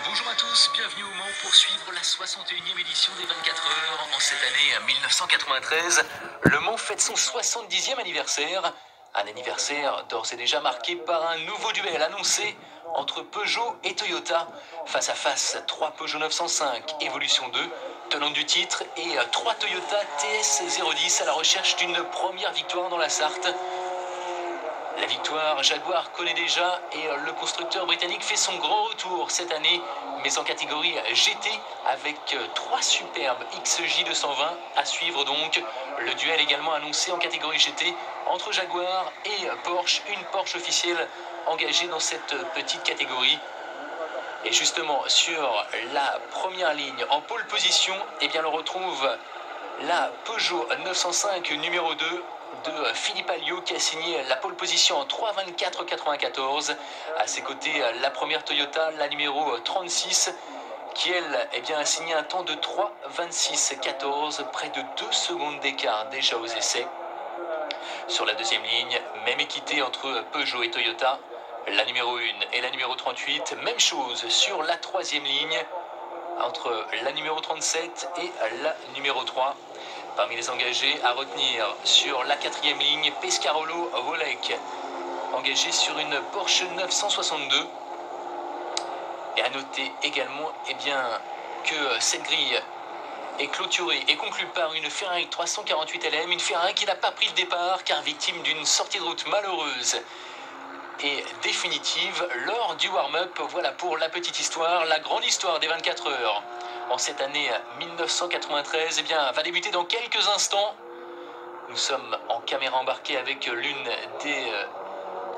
Bonjour à tous, bienvenue au Mans pour suivre la 61e édition des 24 heures. En cette année 1993, le Mans fête son 70e anniversaire. Un anniversaire d'ores et déjà marqué par un nouveau duel annoncé entre Peugeot et Toyota. Face à face, 3 Peugeot 905 Evolution 2, tenant du titre, et 3 Toyota TS010 à la recherche d'une première victoire dans la Sarthe. La victoire, Jaguar connaît déjà et le constructeur britannique fait son grand retour cette année, mais en catégorie GT avec 3 superbes XJ220 à suivre donc. Le duel également annoncé en catégorie GT entre Jaguar et Porsche, une Porsche officielle engagée dans cette petite catégorie. Et justement, sur la première ligne, en pole position, eh bien, on retrouve la Peugeot 905 numéro 2 de Philippe Alliot qui a signé la pole position en 3:24,94. À ses côtés, la première Toyota, la numéro 36, qui elle eh bien, a signé un temps de 3:26,14, près de 2 secondes d'écart déjà aux essais. Sur la deuxième ligne, même équité entre Peugeot et Toyota, la numéro 1 et la numéro 38, même chose sur la troisième ligne, entre la numéro 37 et la numéro 3. Parmi les engagés à retenir sur la quatrième ligne, Pescarolo Wolek, engagé sur une Porsche 962. Et à noter également eh bien, que cette grille est clôturée et conclue par une Ferrari 348 LM, une Ferrari qui n'a pas pris le départ car victime d'une sortie de route malheureuse et définitive lors du warm-up. Voilà pour la petite histoire, la grande histoire des 24 heures. En cette année 1993, eh bien, va débuter dans quelques instants. Nous sommes en caméra embarquée avec l'une des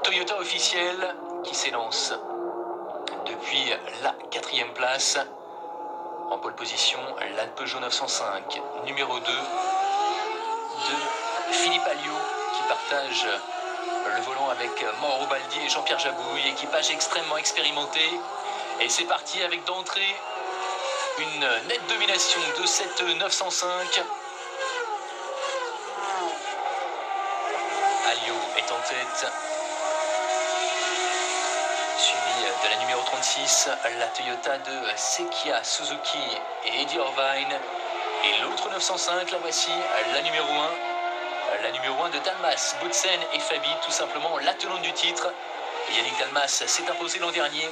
Toyota officielles qui s'élance depuis la quatrième place. En pole position, la Peugeot 905, numéro 2 de Philippe Alliot qui partage le volant avec Mauro Baldi et Jean-Pierre Jabouille, équipage extrêmement expérimenté. Et c'est parti avec d'entrée une nette domination de cette 905. Alliot est en tête, suivi de la numéro 36, la Toyota de Sekia Suzuki et Eddie Irvine. Et l'autre 905, la voici, la numéro 1. La numéro 1 de Dalmas, Boutsen et Fabi, tout simplement la tenante du titre. Yannick Dalmas s'est imposé l'an dernier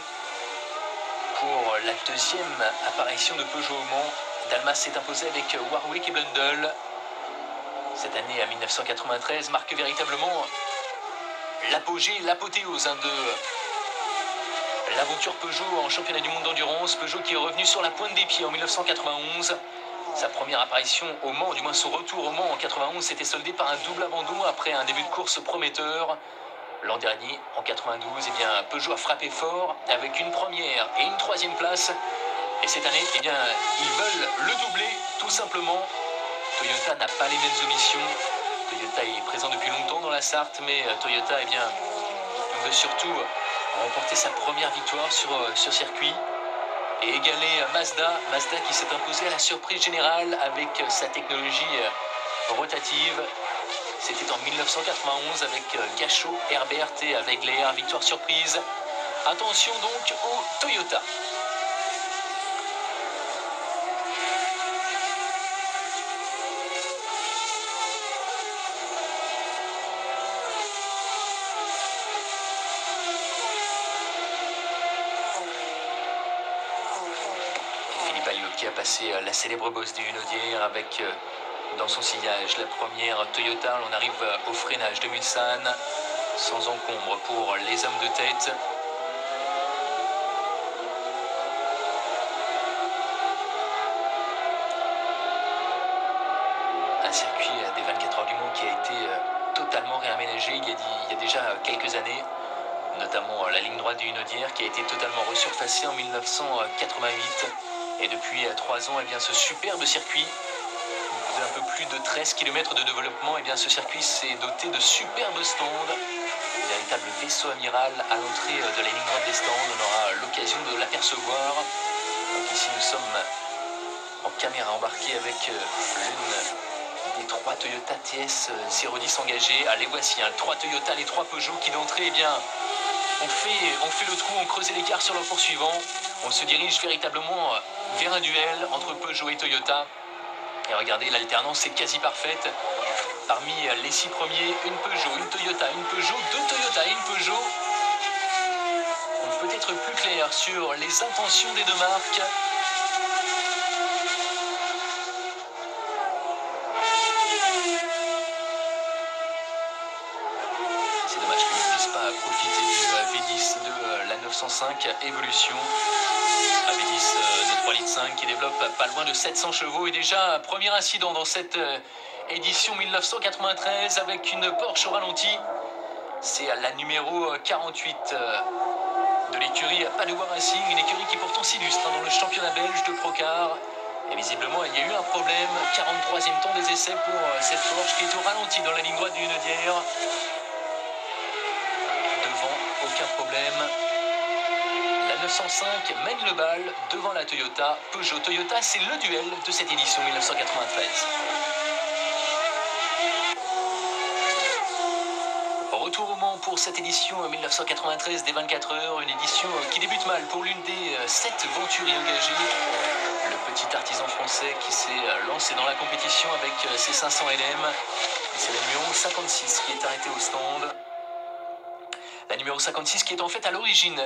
pour la deuxième apparition de Peugeot au Mans. Dalmas s'est imposé avec Warwick et Blundell. Cette année à 1993 marque véritablement l'apogée, l'apothéose de l'aventure Peugeot en championnat du monde d'endurance. Peugeot qui est revenu sur la pointe des pieds en 1991. Sa première apparition au Mans, du moins son retour au Mans en 91, s'était soldé par un double abandon après un début de course prometteur. L'an dernier, en 92, eh bien, Peugeot a frappé fort avec une première et une troisième place. Et cette année, eh bien, ils veulent le doubler, tout simplement. Toyota n'a pas les mêmes ambitions. Toyota est présent depuis longtemps dans la Sarthe, mais Toyota eh bien, veut surtout remporter sa première victoire sur circuit et égaler Mazda qui s'est imposé à la surprise générale avec sa technologie rotative. C'était en 1991 avec Gachot, Herbert et avec Léa, victoire surprise. Attention donc au Toyota. Philippe Alliot qui a passé la célèbre bosse des Hunaudières avec dans son sillage la première Toyota. On arrive au freinage de Mulsanne, sans encombre pour les hommes de tête. Un circuit des 24 heures du Mans qui a été totalement réaménagé il y a déjà quelques années, notamment la ligne droite du Hunaudière qui a été totalement resurfacée en 1988. Et depuis 3 ans, eh bien, ce superbe circuit, un peu plus de 13 km de développement, eh bien, ce circuit s'est doté de superbes stands, véritable vaisseau amiral à l'entrée de la ligne droite des stands. On aura l'occasion de l'apercevoir. Donc ici nous sommes en caméra embarquée avec l'une des 3 Toyota TS010 engagées. Les voici, 3 Toyota, les 3 Peugeot qui d'entrée eh bien, on fait le trou, on creuse l'écart sur le poursuivant. On se dirige véritablement vers un duel entre Peugeot et Toyota. Et regardez, l'alternance est quasi parfaite. Parmi les 6 premiers, une Peugeot, une Toyota, une Peugeot, deux Toyota et une Peugeot. On peut être plus clair sur les intentions des deux marques. C'est dommage qu'ils ne puissent pas profiter du V10 de la 905 Evolution. Un V10 de 3,5 litres qui développe pas loin de 700 chevaux. Et déjà, premier incident dans cette édition 1993 avec une Porsche au ralenti. C'est la numéro 48 de l'écurie Padua Racing, une écurie qui pourtant s'illustre dans le championnat belge de Procar. Et visiblement, il y a eu un problème. 43e temps des essais pour cette Porsche qui est au ralenti dans la ligne droite du Nodière. Devant, aucun problème. La 905 mène le bal devant la Toyota. Peugeot Toyota, c'est le duel de cette édition 1993. Retour au Mans pour cette édition 1993 des 24 heures, une édition qui débute mal pour l'une des 7 venturiers engagés. Le petit artisan français qui s'est lancé dans la compétition avec ses 500 LM. Et c'est le numéro 56 qui est arrêté au stand. La numéro 56 qui est en fait à l'origine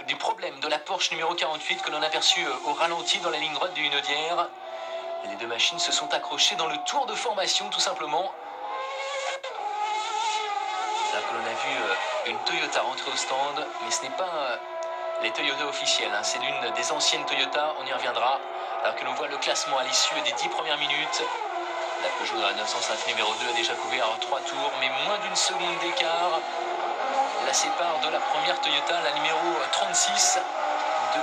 du problème de la Porsche numéro 48 que l'on a aperçu au ralenti dans la ligne droite du Hunaudière. Les deux machines se sont accrochées dans le tour de formation tout simplement. Là que l'on a vu une Toyota rentrer au stand, mais ce n'est pas les Toyota officiels, hein. C'est l'une des anciennes Toyota, on y reviendra. Alors que l'on voit le classement à l'issue des 10 premières minutes. La Peugeot 905 numéro 2 a déjà couvert 3 tours, mais moins d'une seconde d'écart la sépare de la première Toyota, la numéro 36 de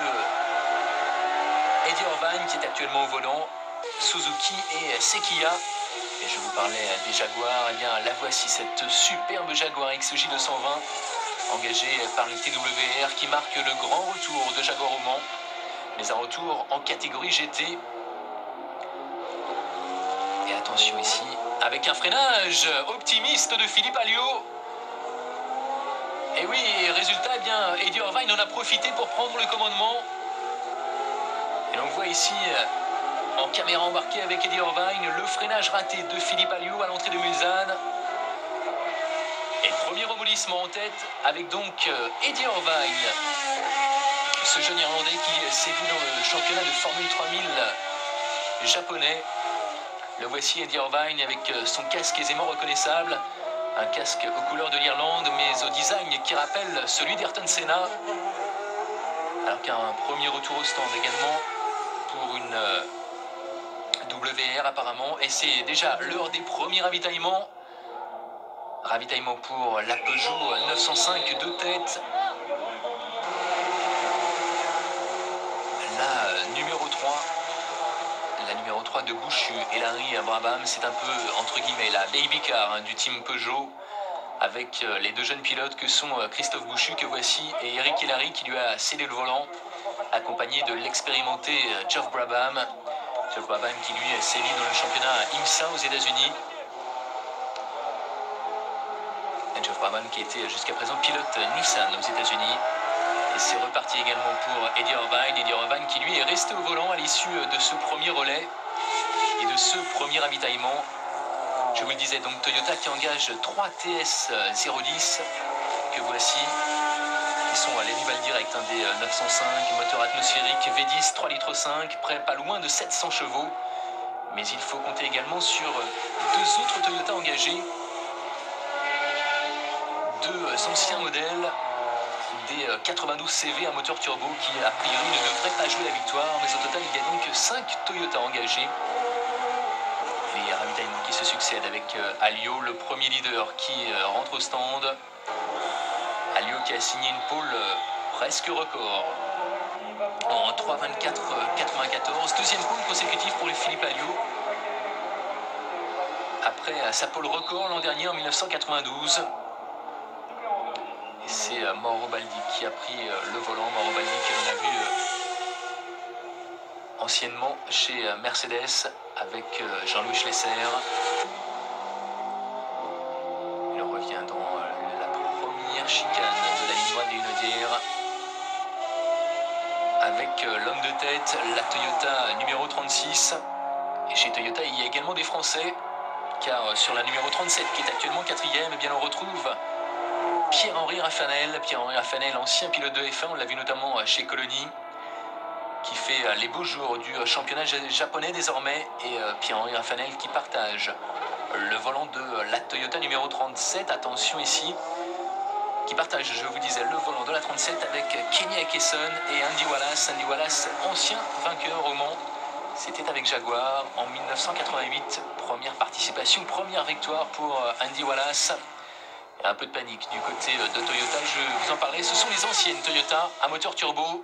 Eddie Irvine qui est actuellement au volant, Suzuki et Sequoia. Et je vous parlais des Jaguars, eh bien la voici, cette superbe Jaguar XJ220 engagée par le TWR qui marque le grand retour de Jaguar au Mans, mais un retour en catégorie GT. Et attention ici, avec un freinage optimiste de Philippe Alliot. Et oui, résultat, eh bien, Eddie Irvine en a profité pour prendre le commandement. Et l'on voit ici, en caméra embarquée avec Eddie Irvine, le freinage raté de Philippe Alliot à l'entrée de Mulsanne. Et premier remolissement en tête avec donc Eddie Irvine, ce jeune Irlandais qui s'est vu dans le championnat de Formule 3000 japonais. Le voici Eddie Irvine avec son casque aisément reconnaissable. Un casque aux couleurs de l'Irlande, mais au design qui rappelle celui d'Ayrton Senna. Alors qu'un premier retour au stand également pour une WR apparemment. Et c'est déjà l'heure des premiers ravitaillements. Ravitaillement pour la Peugeot 905 de tête. La numéro 3. La numéro 3 de Bouchu et Larry Brabham, c'est un peu entre guillemets la baby car du team Peugeot avec les deux jeunes pilotes que sont Christophe Bouchu que voici et Eric Hillary qui lui a cédé le volant accompagné de l'expérimenté Geoff Brabham. Geoff Brabham qui lui sévit dans le championnat IMSA aux États-Unis. Geoff Brabham qui était jusqu'à présent pilote Nissan aux États-Unis. Et c'est reparti également pour Eddie Irvine. Eddie Irvine qui lui est resté au volant à l'issue de ce premier relais et de ce premier ravitaillement. Je vous le disais, donc Toyota qui engage 3 TS 010 que voici, qui sont les rivales directs des 905, moteur atmosphérique V10 3,5 litres, près pas loin de 700 chevaux. Mais il faut compter également sur 2 autres Toyota engagés, 2 anciens modèles, des 92 CV, un moteur turbo qui a priori ne devrait pas jouer la victoire, mais au total il y a donc 5 Toyota engagés. Les ravitaillements qui se succèdent avec Alliot, le premier leader qui rentre au stand. Alliot qui a signé une pole presque record en 3,24,94. Deuxième pole consécutif pour le Philippe Alliot. Après sa pole record l'an dernier en 1992. Et c'est Mauro Baldi qui a pris le volant. Mauro Baldi que l'on a vu anciennement chez Mercedes avec Jean-Louis Schlesser. Il revient dans la première chicane de la ligne droite avec l'homme de tête, la Toyota numéro 36. Et chez Toyota, il y a également des Français, car sur la numéro 37, qui est actuellement quatrième, eh bien on retrouve Pierre-Henri Raffanel. Pierre-Henri Raffanel, ancien pilote de F1, on l'a vu notamment chez Colony, qui fait les beaux jours du championnat japonais désormais. Et Pierre-Henri Raffanel qui partage le volant de la Toyota numéro 37. Attention ici, qui partage, je vous disais, le volant de la 37 avec Kenny Atkinson et Andy Wallace. Andy Wallace, ancien vainqueur au Mans. C'était avec Jaguar en 1988. Première participation, première victoire pour Andy Wallace. Il y a un peu de panique du côté de Toyota, je vous en parlais. Ce sont les anciennes Toyota à moteur turbo.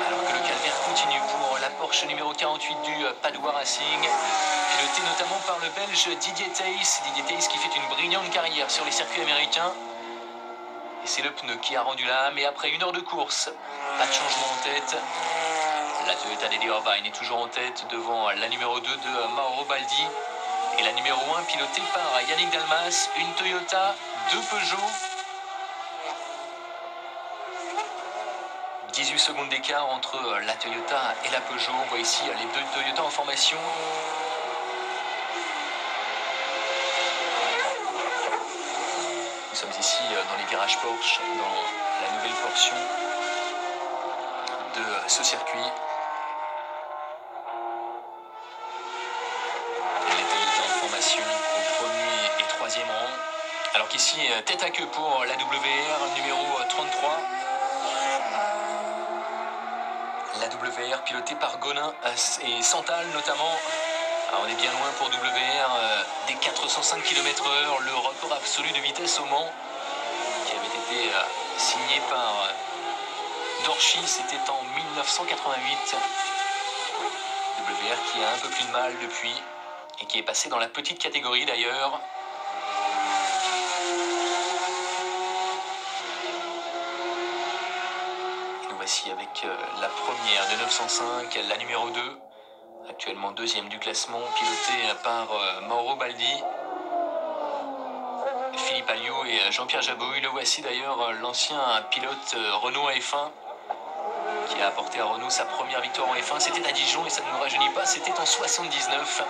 Alors que le calvaire continue pour la Porsche numéro 48 du Padua Racing, piloté notamment par le Belge Didier Thys. Didier Thys qui fait une brillante carrière sur les circuits américains. Et c'est le pneu qui a rendu l'âme. Et après 1 heure de course, pas de changement en tête. La Toyota d'Eddie Irvine est toujours en tête devant la numéro 2 de Mauro Baldi. Et la numéro 1 pilotée par Yannick Dalmas, une Toyota, 2 Peugeot. 18 secondes d'écart entre la Toyota et la Peugeot. On voit ici les 2 Toyota en formation. Nous sommes ici dans les virages Porsche, dans la nouvelle portion de ce circuit. Les Toyota en formation au 1er et 3e rang. Alors qu'ici, tête à queue pour la WR numéro 33. La WR pilotée par Gonin et Santal notamment. Alors on est bien loin pour WR des 405 km/h, le record absolu de vitesse au Mans, qui avait été signé par Dorchy, c'était en 1988. WR qui a un peu plus de mal depuis, et qui est passé dans la petite catégorie d'ailleurs. Nous voici avec la première de 905, la numéro 2. Actuellement 2e du classement, piloté par Mauro Baldi, Philippe Alliot et Jean-Pierre Jabouille. Le voici d'ailleurs, l'ancien pilote Renault F1, qui a apporté à Renault sa première victoire en F1. C'était à Dijon et ça ne nous rajeunit pas, c'était en 79,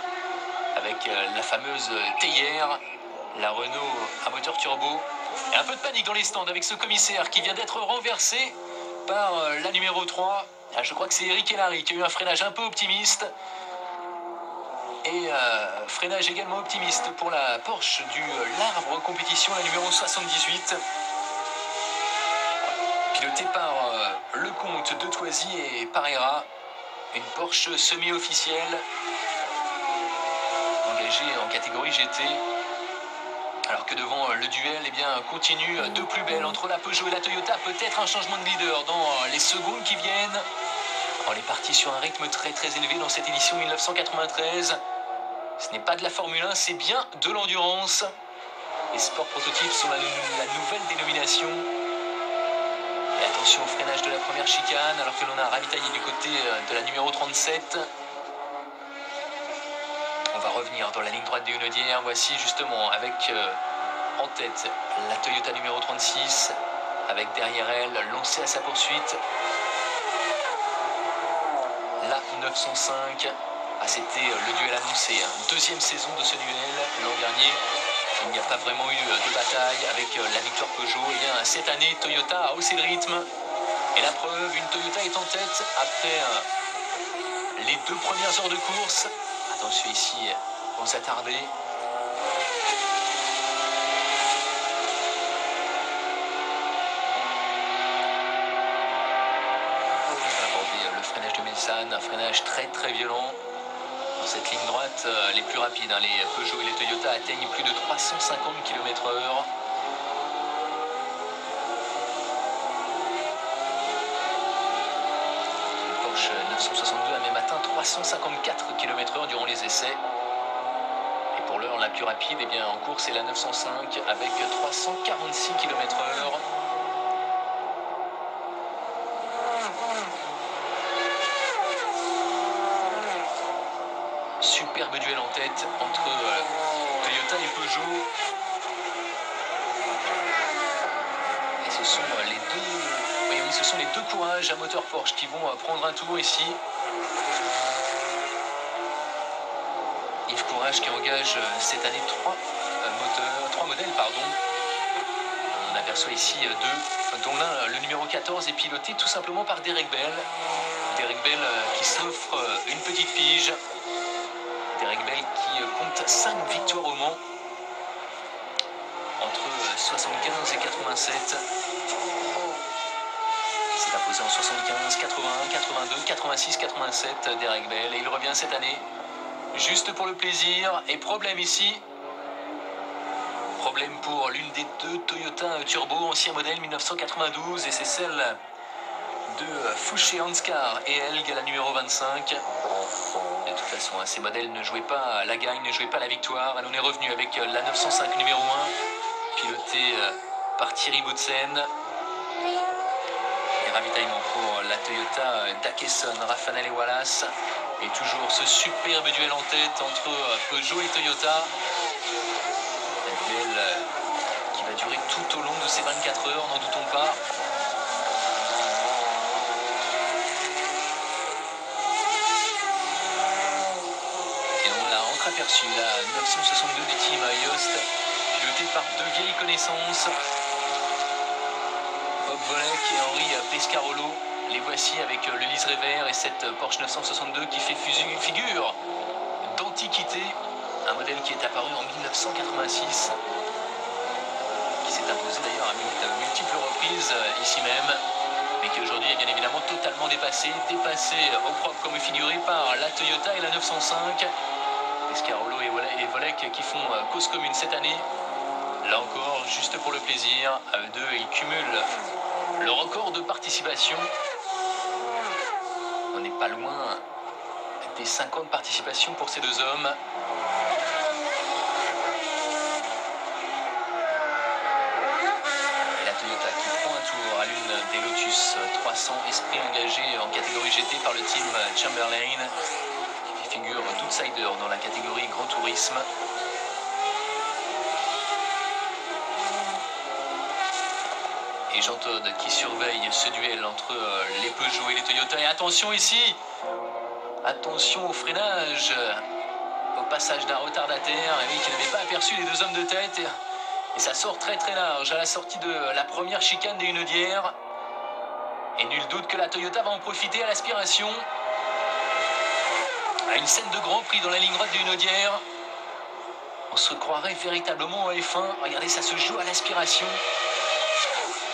avec la fameuse théière, la Renault à moteur turbo. Et un peu de panique dans les stands avec ce commissaire qui vient d'être renversé par la numéro 3. Je crois que c'est Eric Hellary qui a eu un freinage un peu optimiste. Et freinage également optimiste pour la Porsche du Larbre Compétition, la numéro 78. Pilotée par Lecomte de Thoisy et Parera. Une Porsche semi-officielle, engagée en catégorie GT. Alors que devant le duel, eh bien, continue de plus belle entre la Peugeot et la Toyota. Peut-être un changement de leader dans les secondes qui viennent. On est parti sur un rythme très très élevé dans cette édition 1993. Ce n'est pas de la Formule 1, c'est bien de l'endurance. Les sports prototypes sont la nouvelle dénomination. Et attention au freinage de la première chicane, alors que l'on a ravitaillé du côté de la numéro 37. On va revenir dans la ligne droite des Hunaudières. Voici justement avec en tête la Toyota numéro 36, avec derrière elle, lancée à sa poursuite, la 905. C'était le duel annoncé. Deuxième saison de ce duel l'an dernier. Il n'y a pas vraiment eu de bataille avec la victoire Peugeot. Et bien, cette année, Toyota a haussé le rythme. Et la preuve, une Toyota est en tête après les 2 premières heures de course. Attention ici, on s'attarder. On va aborder le freinage de Melsan, un freinage très très violent. Dans cette ligne droite, les plus rapides, les Peugeot et les Toyota atteignent plus de 350 km/h. Une Porsche 962 a même atteint 354 km/h durant les essais. Et pour l'heure, la plus rapide, eh bien, en course, c'est la 905 avec 346 km/h. Superbe duel en tête entre Toyota et Peugeot. Et ce sont les deux... Oui, ce sont les deux Courage à moteur Porsche qui vont prendre un tour ici. Yves Courage qui engage cette année trois modèles. On aperçoit ici deux, dont l'un, le numéro 14, est piloté tout simplement par Derek Bell. Derek Bell qui s'offre une petite pige. Derek Bell qui compte 5 victoires au Mans entre 75 et 87. Il s'est imposé en 75, 81, 82, 86, 87, Derek Bell. Et il revient cette année juste pour le plaisir. Et problème ici. Problème pour l'une des deux Toyota Turbo, ancien modèle 1992. Et c'est celle de Fouché Anscar et Elg, la numéro 25. De toute façon, ces modèles ne jouaient pas la gagne, ne jouaient pas la victoire. On est revenu avec la 905 numéro 1, pilotée par Thierry Boutsen. Et ravitaillement pour la Toyota Dakeson, Rafanel et Wallace. Et toujours ce superbe duel en tête entre Peugeot et Toyota. Un duel qui va durer tout au long de ces 24 heures, n'en doutons pas. Aperçu la 962 du team Yost, pilotée par deux vieilles connaissances, Bob Volek et Henri Pescarolo. Les voici avec le liseré vert et cette Porsche 962 qui fait figure d'antiquité. Un modèle qui est apparu en 1986, qui s'est imposé d'ailleurs à multiples reprises ici même, mais qui aujourd'hui est bien évidemment totalement dépassé au propre comme figuré par la Toyota et la 905. Pescarolo et Volek qui font cause commune cette année. Là encore, juste pour le plaisir, à eux deux, ils cumulent le record de participation. On n'est pas loin des 50 participations pour ces deux hommes. Et la Toyota qui prend un tour à l'une des Lotus 300 Esprit engagé en catégorie GT par le team Chamberlain, figure d'outsider dans la catégorie Grand Tourisme. Et Jean Todt qui surveille ce duel entre les Peugeot et les Toyota. Et attention ici, attention au freinage, au passage d'un retardataire, et qui n'avait pas aperçu les deux hommes de tête. Et ça sort très très large à la sortie de la première chicane des Hunaudières. Et nul doute que la Toyota va en profiter à l'aspiration. À une scène de Grand Prix dans la ligne droite des Hunaudières. On se croirait véritablement en F1. Regardez, ça se joue à l'aspiration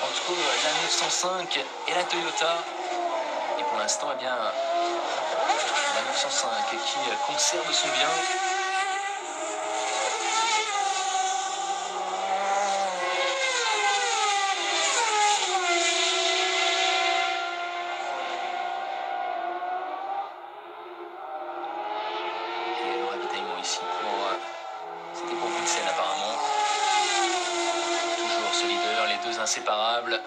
entre la 905 et la Toyota. Et pour l'instant, eh bien, la 905 qui conserve son bien. C'était pour Boutsen apparemment. Toujours ce leader, les deux inséparables.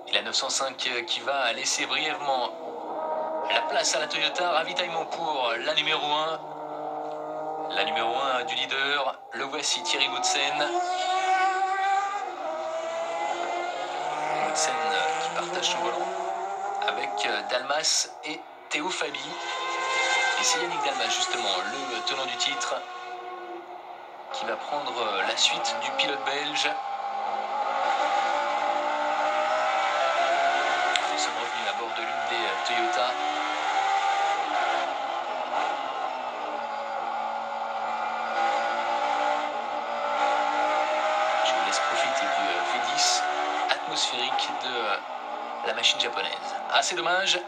Et la 905 qui va laisser brièvement la place à la Toyota. Ravitaillement pour la numéro 1. La numéro 1 du leader. Le voici, Thierry Boutsen. Boutsen qui partage son volant avec Dalmas et Théo Fabi. Et c'est Yannick Dalmas justement, le tenant du titre, qui va prendre la suite du pilote belge. Nous sommes revenus à bord de l'une des Toyota. Je vous laisse profiter du V10 atmosphérique de la machine japonaise. Ah, c'est dommage.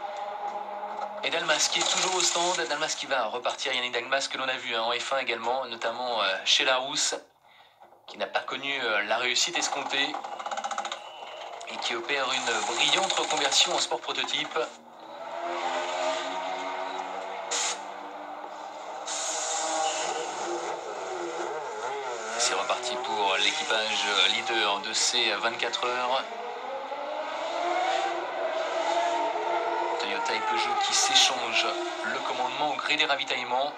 Et Dalmas qui est toujours au stand. Dalmas qui va repartir. Yannick Dalmas que l'on a vu en F1 également, notamment chez Larousse, qui n'a pas connu la réussite escomptée et qui opère une brillante reconversion en sport prototype. C'est reparti pour l'équipage leader de ces 24 heures. Toyota et Peugeot qui s'échangent le commandement au gré des ravitaillements.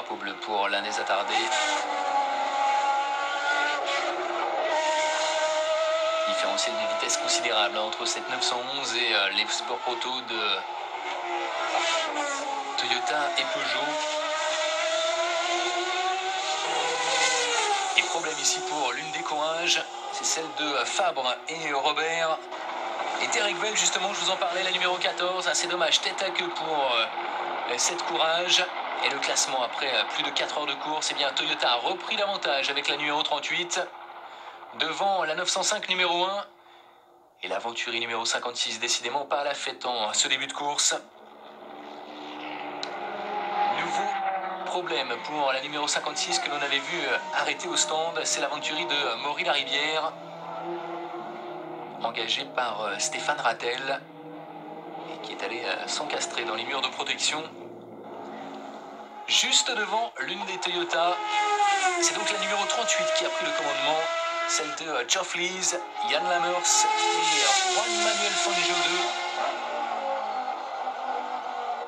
drapeau bleu pour l'un des attardés. Différentiel de vitesse considérable entre cette 911 et les sports auto de Toyota et Peugeot. Et problème ici pour l'une des courages, c'est celle de Fabre et Robert. Et Derek Bell, justement, je vous en parlais, la numéro 14. C'est dommage, tête à queue pour cette courage. Et le classement après plus de 4 heures de course, eh bien Toyota a repris l'avantage avec la numéro 38. Devant la 905 numéro 1. Et l'aventurier numéro 56, décidément pas à la fête en ce début de course. Nouveau problème pour la numéro 56 que l'on avait vu arrêter au stand. C'est l'aventurier de Maury-la-Rivière, engagé par Stéphane Rattel, et qui est allé s'encastrer dans les murs de protection. Juste devant l'une des Toyota, c'est donc la numéro 38 qui a pris le commandement, celle de Geoff Lees, Yann Lammers et Juan Manuel Fangio 2.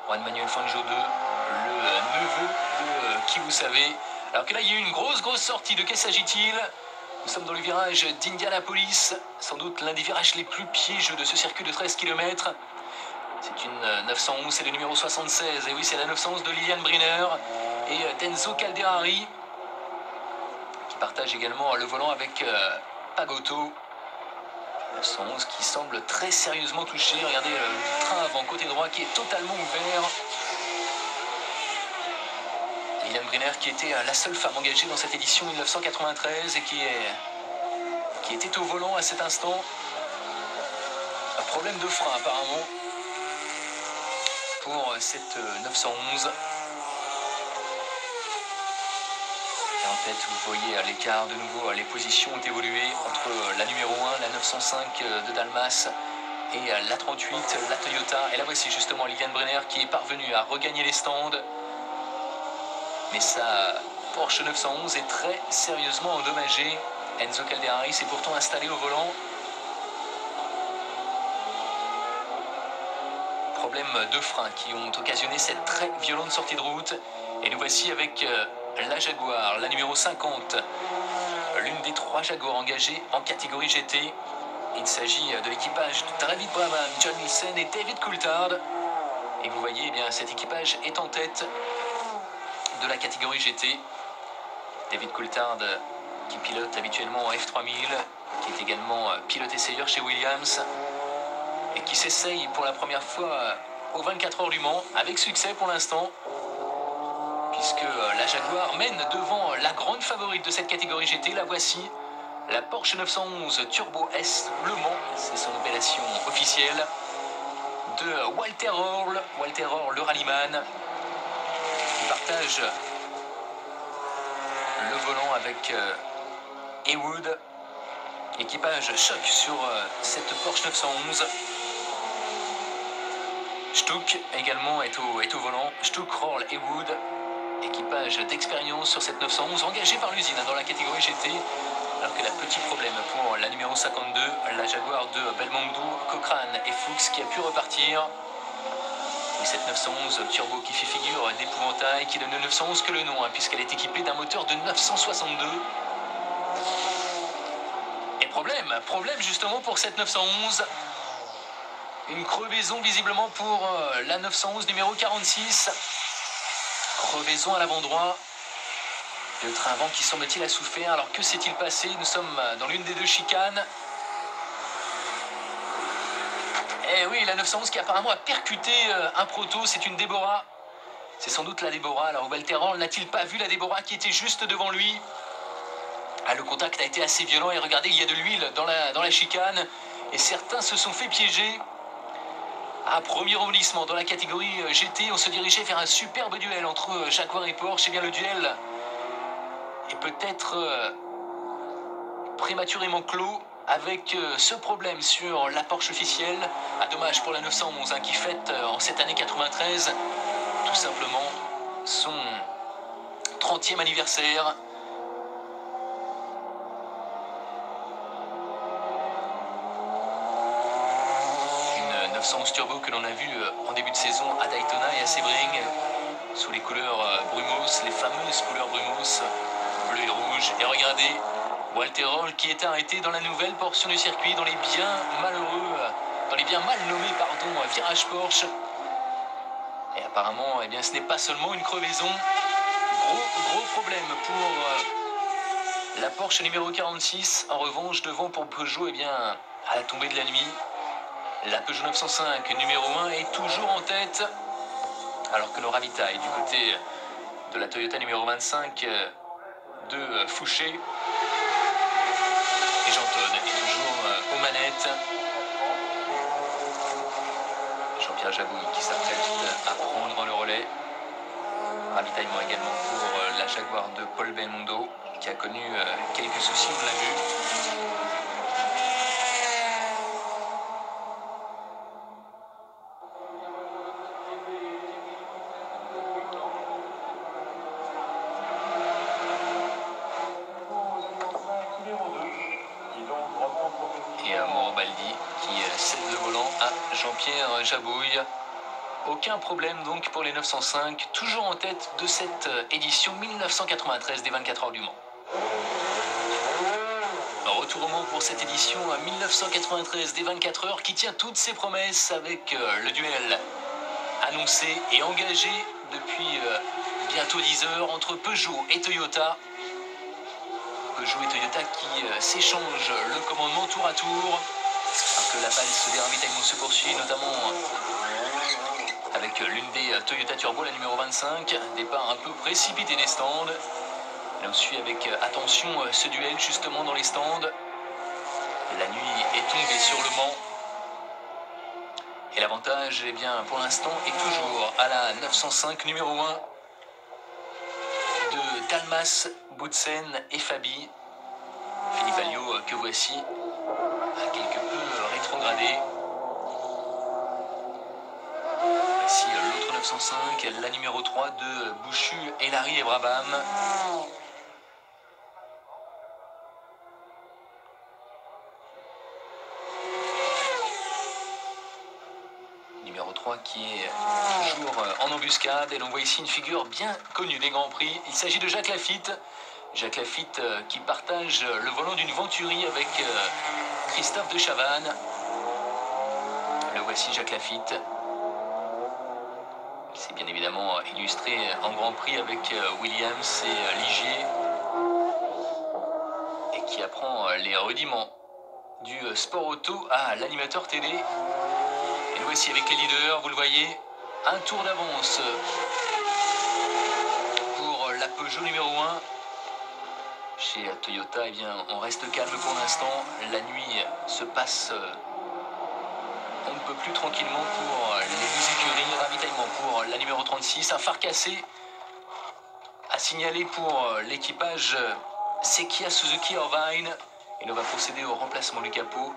Juan Manuel Fangio 2, le neveu de qui vous savez. Alors que là, il y a eu une grosse sortie. De quel s'agit-il? Nous sommes dans le virage d'Indianapolis, sans doute l'un des virages les plus piégeux de ce circuit de 13 km. C'est une 911, c'est le numéro 76. Et oui, c'est la 911 de Liliane Briner et Denzo Calderari, qui partage également le volant avec Pagotto. 911 qui semble très sérieusement touché. Regardez le train avant côté droit qui est totalement ouvert. Liliane Briner qui était la seule femme engagée dans cette édition 1993 et qui était au volant à cet instant. Un problème de frein apparemment pour cette 911. Et en tête, vous voyez à l'écart de nouveau, les positions ont évolué entre la numéro 1, la 905 de Dalmas, et la 38, la Toyota. Et là voici justement Liliane Briner qui est parvenue à regagner les stands. Mais sa Porsche 911 est très sérieusement endommagée. Enzo Calderari s'est pourtant installé au volant. Problèmes de frein qui ont occasionné cette très violente sortie de route. Et nous voici avec la Jaguar, la numéro 50, l'une des 3 Jaguars engagées en catégorie GT. Il s'agit de l'équipage de David Brabham, John Nielsen et David Coulthard. Et vous voyez, eh bien, cet équipage est en tête de la catégorie GT. David Coulthard qui pilote habituellement en F3000, qui est également pilote essayeur chez Williams et qui s'essaye pour la première fois aux 24 heures du Mans avec succès pour l'instant, puisque la Jaguar mène devant la grande favorite de cette catégorie GT. La voici, la Porsche 911 Turbo S Le Mans, c'est son appellation officielle, de Walter Orr, le rallyman, qui partage le volant avec Heywood. Équipage choc sur cette Porsche 911. Stuck également est au volant. Stuck, Roll, Heywood. Équipage d'expérience sur cette 911 engagée par l'usine dans la catégorie GT. Alors que la petit problème pour la numéro 52, la Jaguar de Belmondo, Cochrane et Fuchs qui a pu repartir. Et cette 911 Turbo qui fait figure d'épouvantail, qui donne 911 que le nom, puisqu'elle est équipée d'un moteur de 962. Et problème justement pour cette 911. Une crevaison visiblement pour la 911 numéro 46. Crevaison à l'avant droit. Le train avant qui semble-t-il a souffert. Alors que s'est-il passé? Nous sommes dans l'une des 2 chicanes. Et oui, la 911 qui apparemment a percuté un proto, c'est une Déborah. C'est sans doute la Déborah. Alors Walter Orr n'a-t-il pas vu la Déborah qui était juste devant lui? Le contact a été assez violent et regardez, il y a de l'huile dans la chicane. Et certains se sont fait piéger. Premier rebondissement dans la catégorie GT, on se dirigeait vers un superbe duel entre Jaguar et Porsche. Et bien le duel est peut-être prématurément clos avec ce problème sur la Porsche officielle. Dommage pour la 911 qui fête en cette année 93 tout simplement son 30e anniversaire. Une 911 Turbo que l'on a vu en début de saison à Daytona et à Sebring sous les couleurs Brumos, les fameuses couleurs Brumos, bleu et rouge. Et regardez, Walter Röhrl qui est arrêté dans la nouvelle portion du circuit, dans les bien mal nommés virages Porsche. Et apparemment, eh bien, ce n'est pas seulement une crevaison. Gros problème pour la Porsche numéro 46. En revanche, devant pour Peugeot, eh bien, à la tombée de la nuit, la Peugeot 905 numéro 1 est toujours en tête. Alors que le ravitail du côté de la Toyota numéro 25 de Fouché. Et Jean Todt est toujours aux manettes. Jean-Pierre Jabouille qui s'apprête à prendre le relais. Ravitaillement également pour la Jaguar de Paul Belmondo qui a connu quelques soucis, on l'a vu. Et Mauro Baldi qui cède le volant à Jean-Pierre Jabouille. Aucun problème donc pour les 905, toujours en tête de cette édition 1993 des 24 heures du Mans. Retour au Mans pour cette édition 1993 des 24 heures qui tient toutes ses promesses avec le duel annoncé et engagé depuis bientôt 10 heures entre Peugeot et Toyota. Peugeot et Toyota qui s'échangent le commandement tour à tour. Alors que la valse des ravitaillements se poursuit, notamment avec l'une des Toyota Turbo, la numéro 25. Départ un peu précipité des stands. Et on suit avec attention ce duel justement dans les stands. La nuit est tombée sur le Mans. Et l'avantage, eh bien, pour l'instant, est toujours à la 905 numéro 1 de Dalmas, Boutsen et Fabi. Philippe Alliot, que voici, a quelque peu rétrogradé. Voici l'autre 905, la numéro 3 de Bouchu, Elary et Brabham. Numéro 3 qui est toujours en embuscade. Et l'on voit ici une figure bien connue des Grands Prix. Il s'agit de Jacques Lafitte. Jacques Lafitte qui partage le volant d'une Venturi avec Christophe de Chavannes. Le voici Jacques Lafitte. Il s'est bien évidemment illustré en Grand Prix avec Williams et Ligier. Et qui apprend les rudiments du sport auto à l'animateur télé. Et le voici avec les leaders, vous le voyez, un tour d'avance pour la Peugeot numéro 1. Chez Toyota, eh bien, on reste calme pour l'instant. La nuit se passe on ne peut plus tranquillement pour les deux écuries. Ravitaillement pour la numéro 36. Un phare cassé à signaler pour l'équipage Sekia Suzuki Irvine. Et on va procéder au remplacement du capot.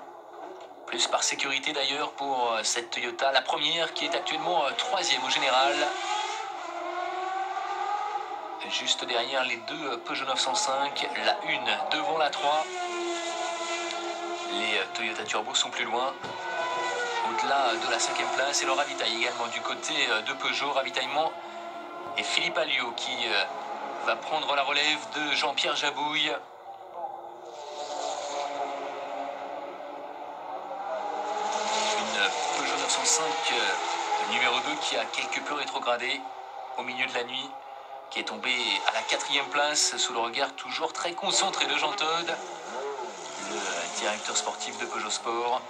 Plus par sécurité d'ailleurs pour cette Toyota. La première qui est actuellement troisième au général. Juste derrière les deux Peugeot 905, la 1 devant la 3. Les Toyota Turbo sont plus loin, au-delà de la 5e place. Et le ravitail également du côté de Peugeot, ravitaillement. Et Philippe Alliot qui va prendre la relève de Jean-Pierre Jabouille. Une Peugeot 905 numéro 2 qui a quelque peu rétrogradé au milieu de la nuit, qui est tombé à la 4e place sous le regard toujours très concentré de Jean Todt, le directeur sportif de Peugeot Sport.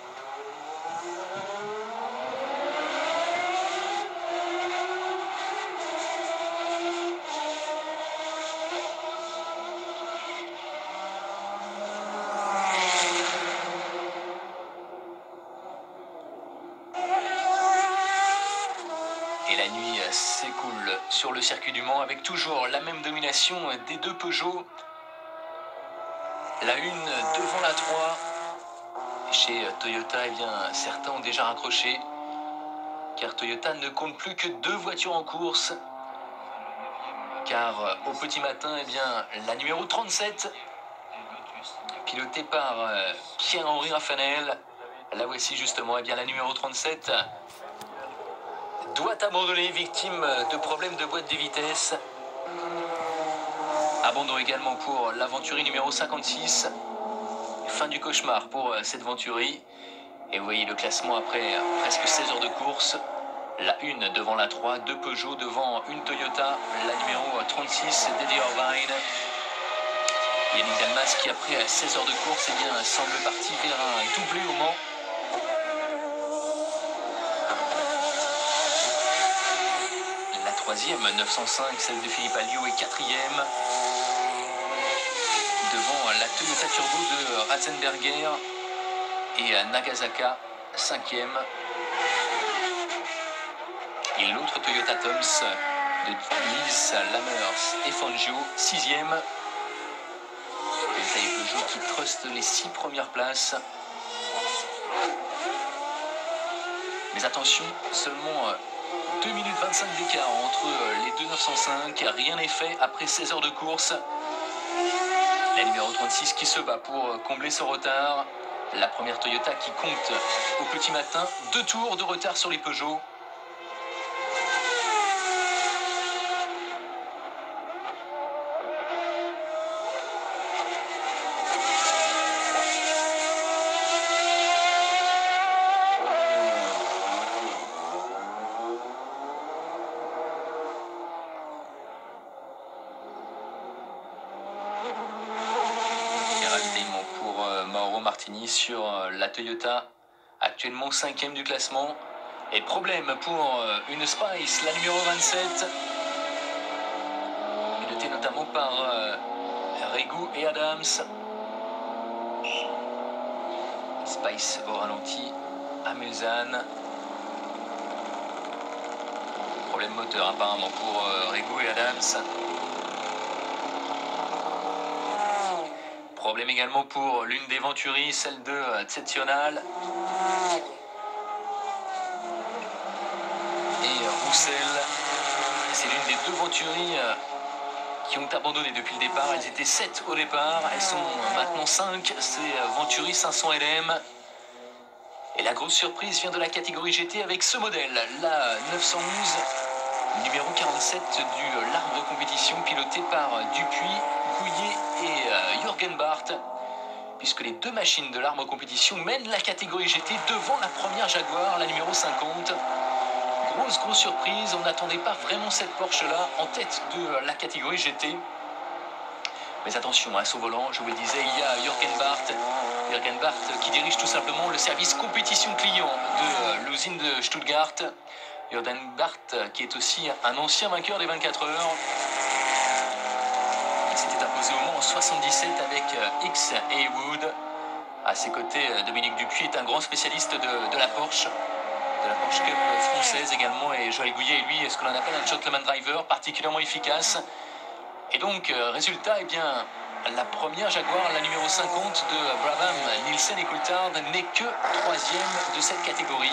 Et la nuit s'écoule sur le circuit du Mans avec toujours la même domination des deux Peugeot. La 1 devant la 3. Et chez Toyota, eh bien, certains ont déjà raccroché. Car Toyota ne compte plus que 2 voitures en course. Car au petit matin, eh bien, la numéro 37, pilotée par Pierre-Henri Raffanel. La voici justement, eh bien, la numéro 37. doit abandonner, victime de problèmes de boîte de vitesse. Abandon également pour l'Aventuri numéro 56. Fin du cauchemar pour cette Venturi. Et vous voyez le classement après presque 16 heures de course. La 1 devant la 3, 2 Peugeot devant une Toyota, la numéro 36, Daddy Irvine. Yannick Dalmas qui après 16 heures de course eh bien, semble parti vers un doublé au Mans. La troisième, 905, celle de Philippe Alliot est quatrième. Devant la Toyota Turbo de Ratzenberger et Nagasaka, cinquième. Et l'autre Toyota Toms de Liz Lammers et Fangio, sixième. Toyota et Peugeot qui trustent les 6 premières places. Mais attention, seulement 2 minutes 25 d'écart entre les deux 905. Rien n'est fait après 16 heures de course. La numéro 36 qui se bat pour combler son retard. La première Toyota qui compte au petit matin 2 tours de retard sur les Peugeot. Martini sur la Toyota, actuellement 5e du classement. Et problème pour une Spice, la numéro 27, pilotée notamment par Régou et Adams. Spice au ralenti à Mulsanne. Problème moteur apparemment pour Régou et Adams. Problème également pour l'une des Venturi, celle de Exceptional. Et Roussel. C'est l'une des 2 Venturi qui ont abandonné depuis le départ. Elles étaient 7 au départ. Elles sont maintenant 5. C'est Venturi 500 LM. Et la grosse surprise vient de la catégorie GT avec ce modèle. La 911, numéro 47 du Larbre Compétition, piloté par Dupuis, Gouillet et Jürgen Barth, puisque les 2 machines de l'Arbre Compétition mènent la catégorie GT devant la première Jaguar, la numéro 50. Grosse surprise, on n'attendait pas vraiment cette Porsche-là en tête de la catégorie GT. Mais attention, à son volant, je vous le disais, il y a Jürgen Barth. Jürgen Barth qui dirige tout simplement le service compétition client de l'usine de Stuttgart. Jürgen Barth qui est aussi un ancien vainqueur des 24 heures. Il s'était imposé au Mans en 77 avec X et Wood. À ses côtés, Dominique Dupuis est un grand spécialiste de la Porsche Cup française également. Et Joël Gouillet est lui ce que l'on appelle un gentleman driver particulièrement efficace. Et donc, résultat, eh bien, la première Jaguar, la numéro 50 de Brabham, Nielsen et Coulthard, n'est que 3e de cette catégorie.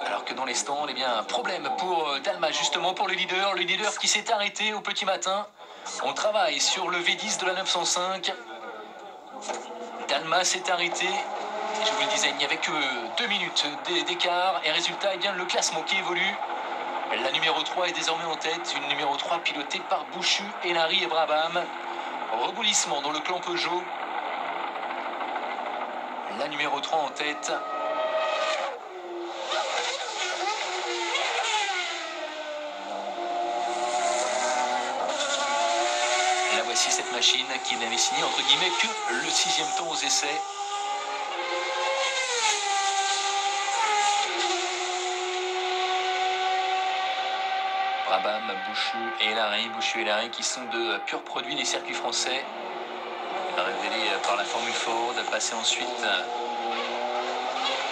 Alors que dans les stands, eh bien, problème pour Dalmas, justement pour le leader qui s'est arrêté au petit matin. On travaille sur le V10 de la 905. Dalmas s'est arrêté. Et je vous le disais, il n'y avait que 2 minutes d'écart. Et résultat, eh bien, le classement qui évolue. La numéro 3 est désormais en tête. Une numéro 3 pilotée par Bouchu, Enari et Brabham. Reboulissement dans le clan Peugeot. La numéro 3 en tête. La voici cette machine qui n'avait signé entre guillemets que le 6e temps aux essais. Brabham, Bouchu et Enari qui sont de purs produits des circuits français, révélés par la Formule Ford, passés ensuite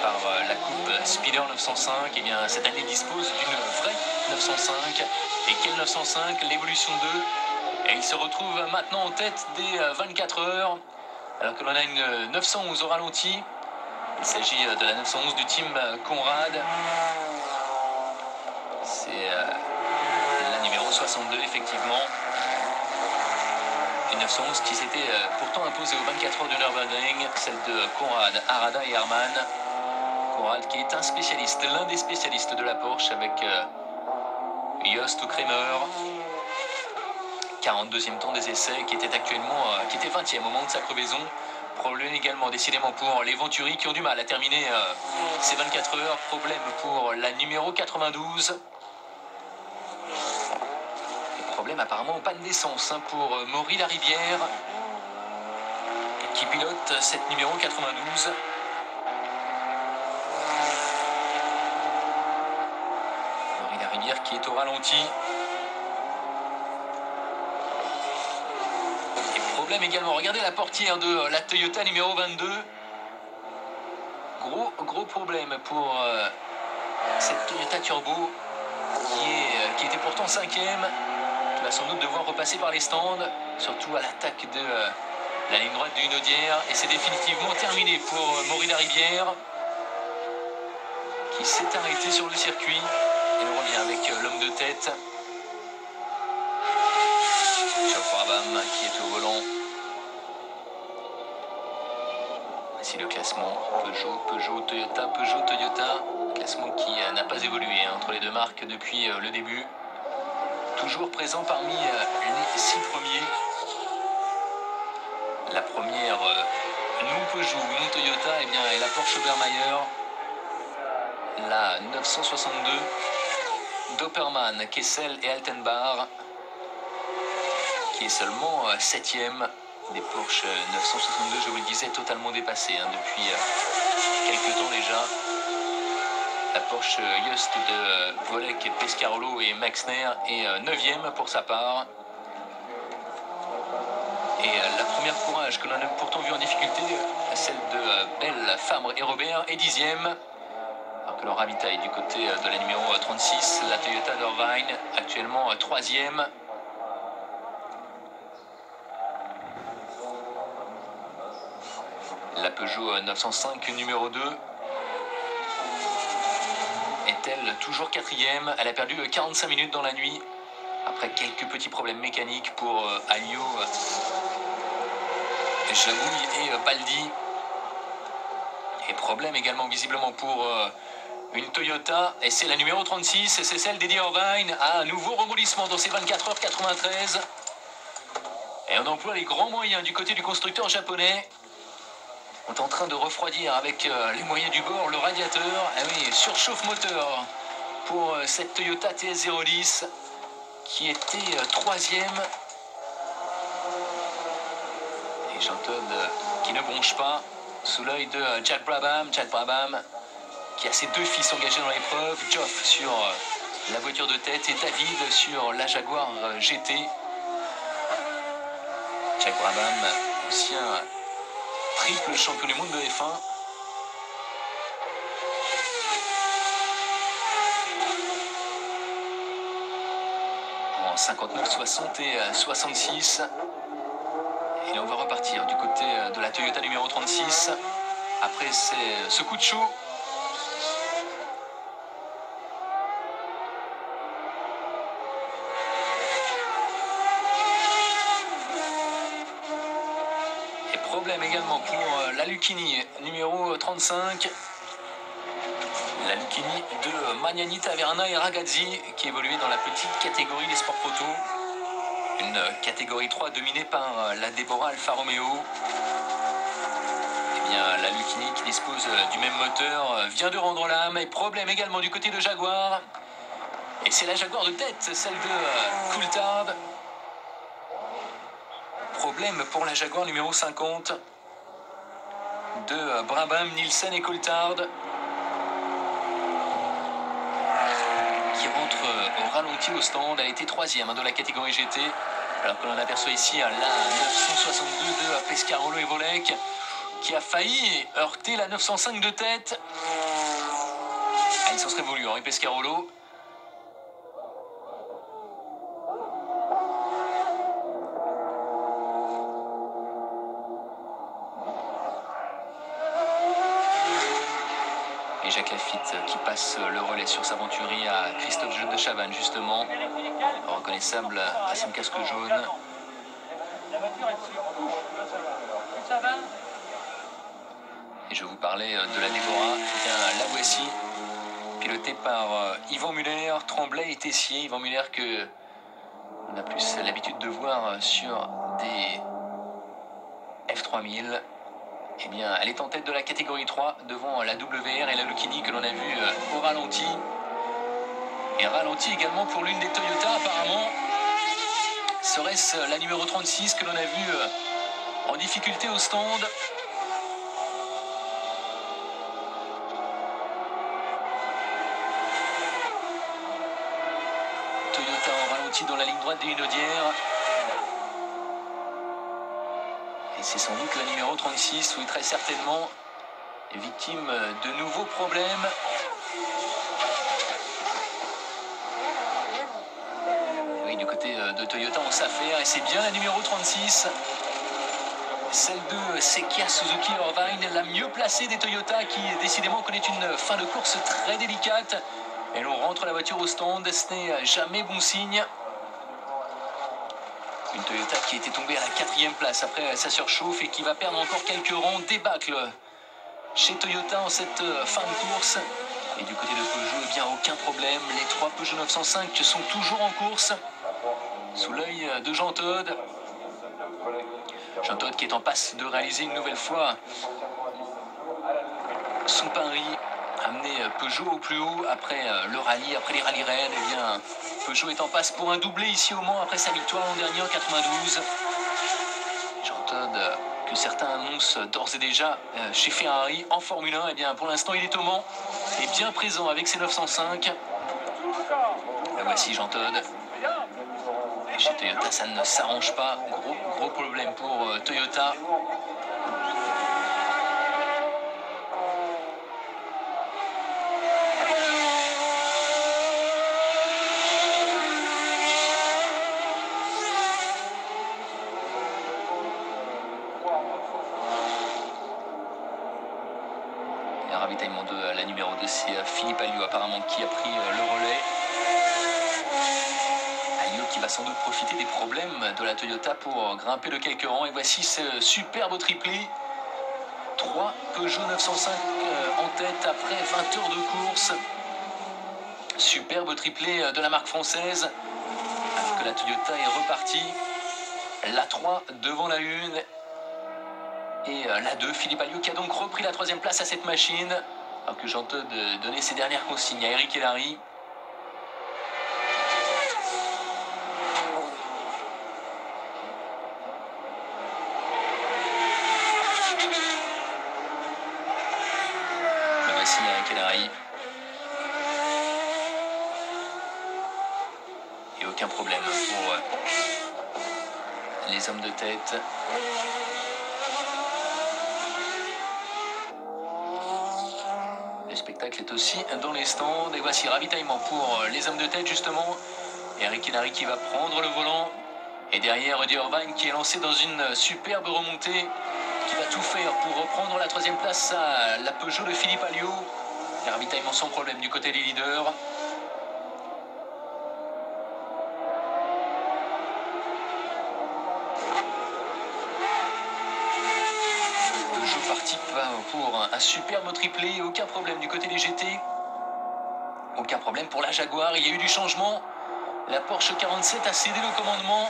par la coupe Speeder 905. Et bien cette année dispose d'une vraie 905. Et quelle 905? L'évolution 2. Et il se retrouve maintenant en tête des 24 heures, alors que l'on a une 911 au ralenti. Il s'agit de la 911 du team Conrad. C'est la numéro 62, effectivement. Une 911 qui s'était pourtant imposée aux 24 heures de Nürburgring, celle de Conrad, Arada et Hermann. Conrad qui est un spécialiste, l'un des spécialistes de la Porsche avec Jost Kramer. 42e temps des essais qui était actuellement qui était 20e au moment de sa crevaison. Problème également décidément pour les Venturi qui ont du mal à terminer ces 24 heures. Problème pour la numéro 92. Et problème apparemment en panne d'essence pour Maury Larivière qui pilote cette numéro 92. Maury Larivière qui est au ralenti. Problème également, regardez la portière de la Toyota numéro 22. Gros problème pour cette Toyota Turbo qui était pourtant 5e, qui va sans doute devoir repasser par les stands, surtout à l'attaque de la ligne droite d'une Audière. Et c'est définitivement terminé pour Maury Larivière qui s'est arrêté sur le circuit. Et on revient avec l'homme de tête. Geoff Brabham qui est au volant. Voici le classement Peugeot, Toyota, Peugeot, Toyota. Classement qui n'a pas évolué entre les deux marques depuis le début. Toujours présent parmi les 6 premiers. La première non Peugeot, non Toyota, eh bien, est la Porsche Obermayer. La 962. Doppermann, Kessel et Altenbach, qui est seulement 7e. Des Porsche 962, je vous le disais, totalement dépassés depuis quelques temps déjà. La Porsche Jost de Volek, Pescarolo et Maxner est 9e pour sa part. Et la première Courage que l'on a pourtant vu en difficulté, celle de Bell, Fabre et Robert, est 10e. Alors que l'on ravitaille du côté de la numéro 36, la Toyota d'Irvine, actuellement 3e. La Peugeot 905 numéro 2 est-elle toujours 4e? Elle a perdu 45 minutes dans la nuit après quelques petits problèmes mécaniques pour Alliot, Jamouille et Baldi. Et problème également visiblement pour une Toyota, et c'est la numéro 36, et c'est celle d'Eddie Irvine. Un nouveau remolissement dans ces 24h93. Et on emploie les grands moyens du côté du constructeur japonais. On est en train de refroidir avec les moyens du bord le radiateur. Ah oui, surchauffe moteur pour cette Toyota TS010 qui était 3e. Et Jean Todt qui ne bronche pas sous l'œil de Jack Brabham. Jack Brabham qui a ses 2 fils engagés dans l'épreuve. Geoff sur la voiture de tête et David sur la Jaguar GT. Jack Brabham, ancien triple champion du monde de F1. En 59, 60 et 66. Et là on va repartir du côté de la Toyota numéro 36. Après ce coup de chaud. Problème également pour la Lucchini numéro 35. La Lucchini de Magnani, Taverna et Ragazzi qui évoluait dans la petite catégorie des sports moto. Une catégorie 3 dominée par la Deborah Alfa Romeo. Eh bien, la Lucchini qui dispose du même moteur vient de rendre l'âme. Et problème également du côté de Jaguar. Et c'est la Jaguar de tête, celle de Coulthard. Problème pour la Jaguar numéro 50 de Brabham, Nielsen et Coulthard qui rentre au ralenti au stand. Elle était 3e de la catégorie GT, alors que l'on aperçoit ici la 962 de Pescarolo et Volek qui a failli heurter la 905 de tête. Ah, il s'en serait voulu, Henri Pescarolo. Et Jacques Lafitte qui passe le relais sur sa Venturi à Christophe de Chavannes, justement, reconnaissable à son casque jaune. La voiture est sûre. Ça va? Et je vous parlais de la Déborah, eh bien, la voici, pilotée par Yvan Muller, Tremblay et Tessier. Yvan Muller que on a plus l'habitude de voir sur des F3000. Eh bien, elle est en tête de la catégorie 3 devant la WR et la Lucchini que l'on a vu au ralenti. Et ralenti également pour l'une des Toyota apparemment. Serait-ce la numéro 36 que l'on a vu en difficulté au stand? Toyota en ralenti dans la ligne droite des Hunaudières. Et c'est sans doute la numéro 36, oui, très certainement, victime de nouveaux problèmes. Oui, du côté de Toyota, on s'affaire, et c'est bien la numéro 36. Celle de Sekia Suzuki Irvine, la mieux placée des Toyota, qui décidément connaît une fin de course très délicate. Et l'on rentre la voiture au stand, ce n'est jamais bon signe. Une Toyota qui était tombée à la 4e place après sa surchauffe et qui va perdre encore quelques rangs. Débâcle chez Toyota en cette fin de course. Et du côté de Peugeot, eh bien aucun problème. Les 3 Peugeot 905 sont toujours en course. Sous l'œil de Jean Todt. Jean Todt qui est en passe de réaliser une nouvelle fois son pari. Amener Peugeot au plus haut après le rallye, après les rallyes raids. Eh bien, Peugeot est en passe pour un doublé ici au Mans après sa victoire l'an dernier en 92. Jean Todt, que certains annoncent d'ores et déjà chez Ferrari en Formule 1, eh bien pour l'instant il est au Mans et bien présent avec ses 905. La voici Jean Todt. Et chez Toyota ça ne s'arrange pas, gros problème pour Toyota. Un ravitaillement de la numéro 2, c'est Philippe Alliot apparemment qui a pris le relais. Alliot qui va sans doute profiter des problèmes de la Toyota pour grimper de quelques rangs. Et voici ce superbe triplé. 3 Peugeot 905 en tête après 20 heures de course. Superbe triplé de la marque française. Alors que la Toyota est repartie. La 3 devant la 1. Et la 2, Philippe Alliot qui a donc repris la 3e place à cette machine. Alors que Jean Todt donnait ses dernières consignes à Eric Hellary. Le voici Eric Hellary. Et aucun problème pour les hommes de tête. Le spectacle est aussi dans les stands. Et voici ravitaillement pour les hommes de tête justement. Eric Hellary qui va prendre le volant. Et derrière Rudy Irvine qui est lancé dans une superbe remontée. Qui va tout faire pour reprendre la 3e place à la Peugeot de Philippe Alliot. Et ravitaillement sans problème du côté des leaders. Participe pour un superbe triplé, aucun problème du côté des GT, aucun problème pour la Jaguar, il y a eu du changement, la Porsche 47 a cédé le commandement,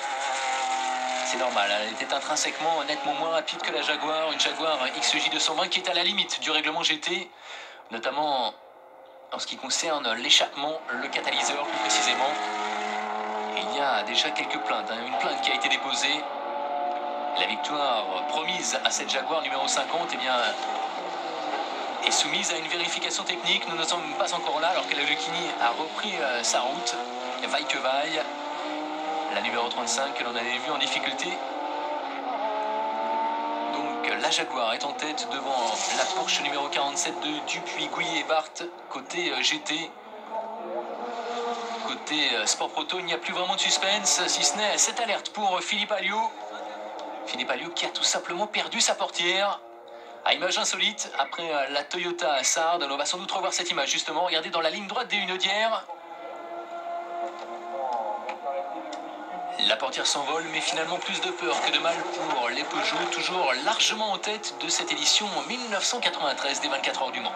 c'est normal, elle était intrinsèquement nettement moins rapide que la Jaguar, une Jaguar XJ220 qui est à la limite du règlement GT, notamment en ce qui concerne l'échappement, le catalyseur plus précisément. Et il y a déjà quelques plaintes, une plainte qui a été déposée. La victoire promise à cette Jaguar numéro 50 eh bien, est soumise à une vérification technique. Nous ne sommes pas encore là alors que la Lucchini a repris sa route. Vaille que vaille. La numéro 35 que l'on avait vue en difficulté. Donc la Jaguar est en tête devant la Porsche numéro 47 de Dupuis, Gouillet et Barthes. Côté GT. Côté Sport Proto, il n'y a plus vraiment de suspense, si ce n'est cette alerte pour Philippe Alliot. Philippe Alliot qui a tout simplement perdu sa portière. À image insolite, après la Toyota Sard, on va sans doute revoir cette image justement. Regardez dans la ligne droite des Hunaudières. La portière s'envole, mais finalement plus de peur que de mal pour les Peugeot, toujours largement en tête de cette édition 1993 des 24 heures du Mans.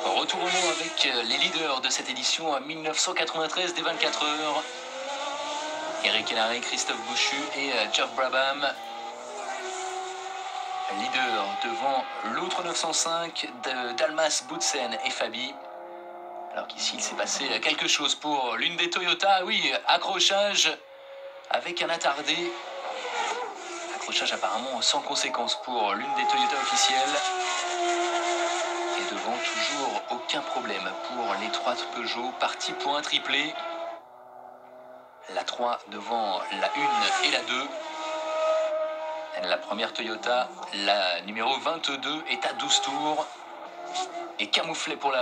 Retour au Mans avec les leaders de cette édition 1993 des 24 heures. Eric Hellary, Christophe Bouchu et Geoff Brabham. Leader devant l'autre 905 de Dalmas, Boutsen et Fabi. Alors qu'ici il s'est passé quelque chose pour l'une des Toyota. Oui, accrochage avec un attardé. Accrochage apparemment sans conséquence pour l'une des Toyota officielles. Et devant toujours aucun problème pour les 3 Peugeot partis pour un triplé. La 3 devant la 1 et la 2. La première Toyota, la numéro 22, est à 12 tours. Et camouflé pour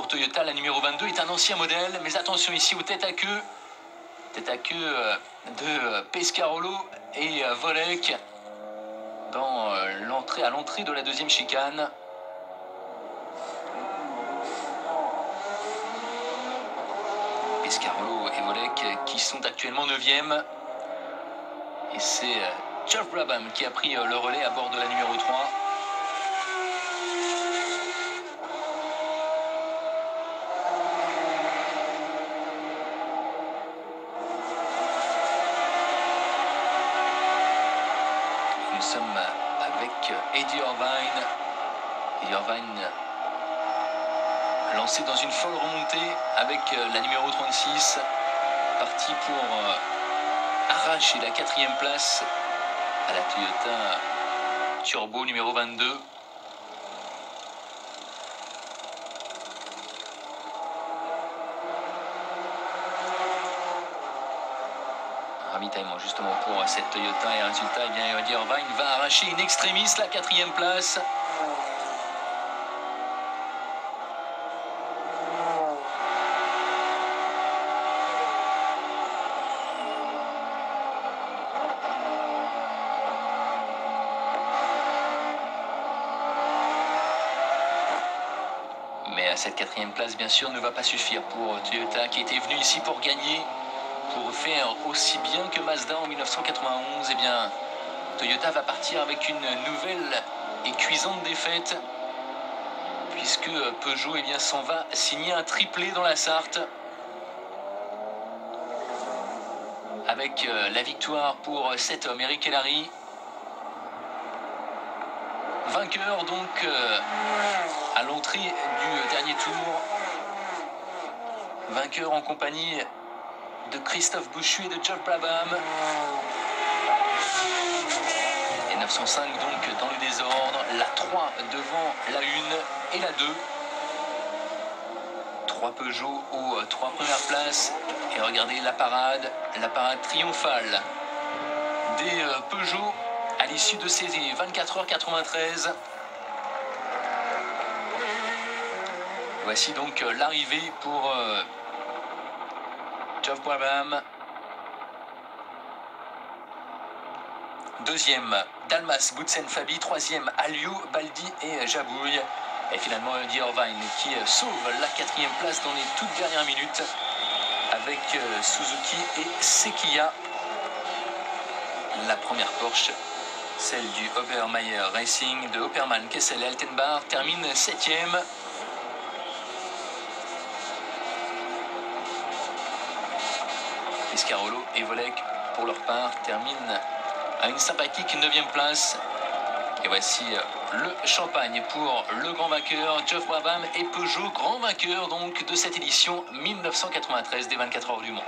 Toyota, la numéro 22 est un ancien modèle. Mais attention ici aux têtes à queue. Tête à queue de Pescarolo et Volek à l'entrée de la deuxième chicane. Pescarolo et Volek qui sont actuellement 9e. Et c'est Geoff Brabham qui a pris le relais à bord de la numéro 3. Nous sommes avec Eddie Irvine. Eddie Irvine lancé dans une folle remontée avec la numéro 36. Parti pour arracher la 4e place à la Toyota Turbo numéro 22. Ravitaillement justement pour cette Toyota et résultat, eh bien, Eddie Irvine va arracher in extremis la 4e place. Mais cette 4e place, bien sûr, ne va pas suffire pour Toyota qui était venu ici pour gagner, pour faire aussi bien que Mazda en 1991. Eh bien, Toyota va partir avec une nouvelle et cuisante défaite, puisque Peugeot s'en va signer un triplé dans la Sarthe. Avec la victoire pour cet homme, Eric Hellary. Vainqueur donc à l'entrée du dernier tour. Vainqueur en compagnie de Christophe Bouchu et de Geoff Brabham. Et 905 donc dans le désordre. La 3 devant la 1 et la 2. 3 Peugeot aux 3 premières places. Et regardez la parade triomphale des Peugeot à l'issue de ces 24h93. Voici donc l'arrivée pour Geoff Brabham. 2e, Dalmas, Boutsen, Fabi. 3e, Aliou, Baldi et Jabouille. Et finalement, Eddie Irvine qui sauve la 4e place dans les toutes dernières minutes avec Suzuki et Sequia. La première Porsche, celle du Obermeier Racing de Opperman, Kessel et Altenbach, termine 7e. Pescarolo et Volek, pour leur part, terminent à une sympathique 9e place. Et voici le champagne pour le grand vainqueur, Geoff Brabham et Peugeot, grand vainqueur donc de cette édition 1993 des 24 heures du Mans.